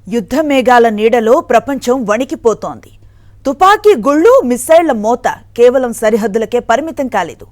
యుద్ధ మేఘాల నీడలో ప్రపంచం వణికిపోతోంది. తుపాకీ గుళ్ళు, మిస్సైళ్ల మోత కేవలం సరిహద్దులకే పరిమితం కాలేదు.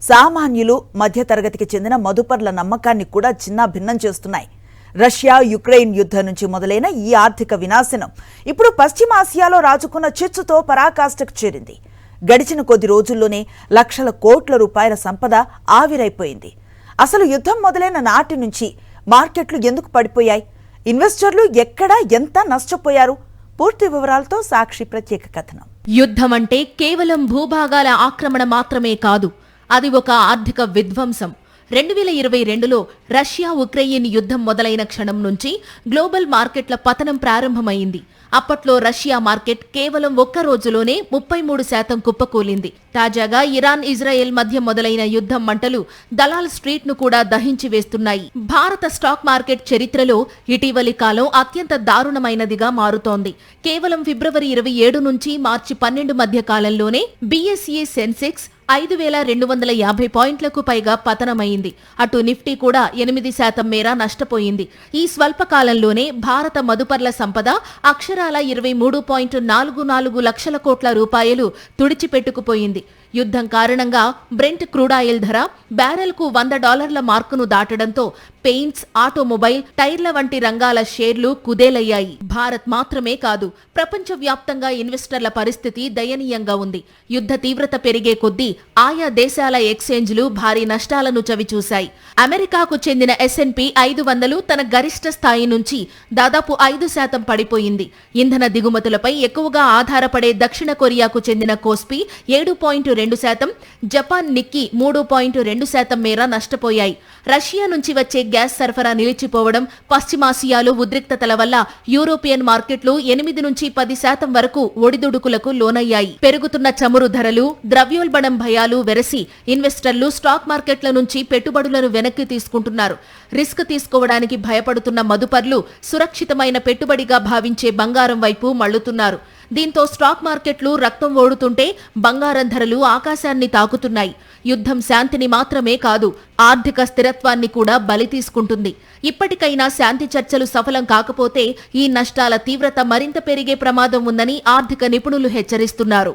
సామాన్యులు, మధ్యతరగతికి చెందిన మదుపర్ల నమ్మకాన్ని కూడా చిన్నాభిన్నం చేస్తున్నాయి. రష్యా యుక్రెయిన్ యుద్ధం నుంచి మొదలైన ఈ ఆర్థిక వినాశనం ఇప్పుడు పశ్చిమాసియాలో రాజుకున్న చిచ్చుతో పరాకాష్ఠకు చేరింది. గడిచిన కొద్ది రోజుల్లోనే లక్షల కోట్ల రూపాయల సంపద ఆవిరైపోయింది. అసలు యుద్ధం మొదలైన నాటి నుంచి మార్కెట్లు ఎందుకు పడిపోయాయి? ఇన్వెస్టర్లు ఎక్కడ ఎంత నష్టపోయారు? పూర్తి వివరాలతో సాక్షి ప్రత్యేక కథనం. యుద్ధం అంటే కేవలం భూభాగాల ఆక్రమణ మాత్రమే కాదు, అది ఒక ఆర్థిక విధ్వంసం. 2022లో రష్యా ఉక్రెయిన్ యుద్ధం మొదలైన క్షణం నుంచి గ్లోబల్ మార్కెట్ల పతనం ప్రారంభమైంది. అప్పట్లో రష్యా మార్కెట్ కేవలం ఒక్క రోజులోనే 33% కుప్పకూలింది. తాజాగా ఇరాన్, ఇజ్రాయెల్ మధ్య మొదలైన యుద్ధం మంటలు దలాల్ స్ట్రీట్ ను కూడా దహించి వేస్తున్నాయి. భారత స్టాక్ మార్కెట్ చరిత్రలో ఇటీవలి కాలం అత్యంత దారుణమైనదిగా మారుతోంది. కేవలం ఫిబ్రవరి 27 నుంచి మార్చి 12 మధ్య కాలంలోనే BSE సెన్సెక్స్ 5,250 పాయింట్లకు పైగా పతనమైంది. అటు నిఫ్టీ కూడా 8% మేర నష్టపోయింది. ఈ స్వల్పకాలంలోనే భారత మదుపర్ల సంపద అక్షరాల 23.44 లక్షల కోట్ల రూపాయలు తుడిచిపెట్టుకుపోయింది. యుద్ధం కారణంగా బ్రెంట్ క్రూడాయిల్ ధర బ్యారెల్కు $100 మార్కును దాటడంతో పెయింట్స్, ఆటోమొబైల్, టైర్ల వంటి రంగాల షేర్లు కుదేలయ్యాయి. భారత్ మాత్రమే కాదు, ప్రపంచవ్యాప్తంగా ఇన్వెస్టర్ల పరిస్థితి దయనీయంగా ఉంది. యుద్ధ తీవ్రత పెరిగే కొద్దీ ఆయా దేశాల ఎక్స్చేంజ్లు భారీ నష్టాలను చవిచూశాయి. అమెరికాకు చెందిన S&P 500 తన గరిష్ట స్థాయి నుంచి దాదాపు 5% పడిపోయింది. ఇంధన దిగుమతులపై ఎక్కువగా ఆధారపడే దక్షిణ కొరియాకు చెందిన కోస్పి 7.2%, జపాన్ నిక్కీ 3.2% మేర నష్టపోయాయి. రష్యా నుంచి వచ్చే గ్యాస్ సరఫరా నిలిచిపోవడం, పశ్చిమాసియాలో ఉద్రిక్తతల వల్ల యూరోపియన్ మార్కెట్లు 8 నుంచి 10% వరకు ఒడిదుడుకులకు లోనయ్యాయి. పెరుగుతున్న చమురు ధరలు, ద్రవ్యోల్బణం భయాలు వెరసి ఇన్వెస్టర్లు స్టాక్ మార్కెట్ల నుంచి పెట్టుబడులను వెనక్కి తీసుకుంటున్నారు. రిస్క్ తీసుకోవడానికి భయపడుతున్న మదుపర్లు సురక్షితమైన పెట్టుబడిగా భావించే బంగారం వైపు మళ్లుతున్నారు. దీంతో స్టాక్ మార్కెట్లు రక్తం ఓడుతుంటే బంగారం ధరలు ఆకాశాన్ని తాకుతున్నాయి. యుద్ధం శాంతిని మాత్రమే కాదు, ఆర్థిక స్థిరత్వాన్ని కూడా బలి తీసుకుంటుంది. ఇప్పటికైనా శాంతి చర్చలు సఫలం కాకపోతే ఈ నష్టాల తీవ్రత మరింత పెరిగే ప్రమాదం ఉందని ఆర్థిక నిపుణులు హెచ్చరిస్తున్నారు.